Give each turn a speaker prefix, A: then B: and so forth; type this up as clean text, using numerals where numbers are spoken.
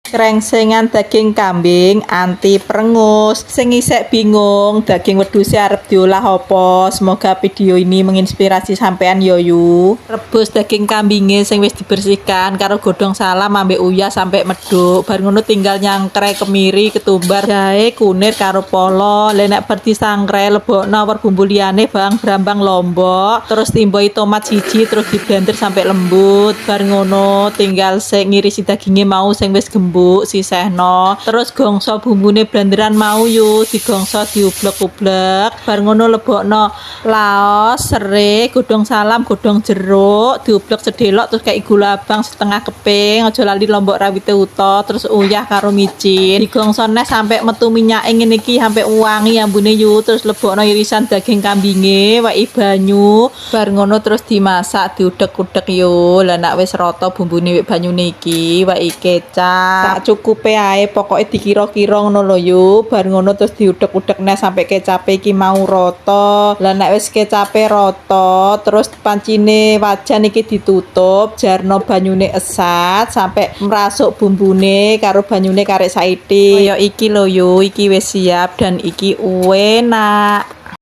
A: Krengsengan daging kambing anti perengus. Sing isek bingung daging wedhus arep diolah apa? Semoga video ini menginspirasi sampean yo yu. Rebus daging kambingnya sing wis dibersihkan karo godhong salam ambek uyah sampai meduk. Bar ngono tinggal nyangkre kemiri, ketumbar, jahe, kunir karo polo. Lah nek bar disangkre lebokno war bumbu liyane bawang brambang lombok, terus timboi tomat siji terus diblender sampai lembut. Bar ngono tinggal sik ngirisi dagingnya mau sing wis gembuk sisehno, terus gongso bumbune blenderan mau yuk digongso diublek-ublek. Bar ngono lebokno laos, serai, godhong salam, godhong jeruk diublek sedelok terus kayak gula abang setengah keping, aja lali lombok rawite utuh, terus uyah karo micin digongso nes sampai metu minyake ngene iki sampai wangi ambune yuk. Terus lebokno irisan daging kambinge wae banyu. Bar ngono terus dimasak diudek-udek yo. Lah nek wis rata bumbune wek banyune iki wae kecap sak cukupe ae, pokoke dikira-kira ngono lho yo. Bar ngono terus diudek-udek nes sampai kecape iki mau rata. Lah nek wis kecape rata terus pancine wajan iki ditutup, jarno banyune esat sampai merasuk bumbune karo banyune karek saithik. Kaya iki lho yo, iki wis siap dan iki enak.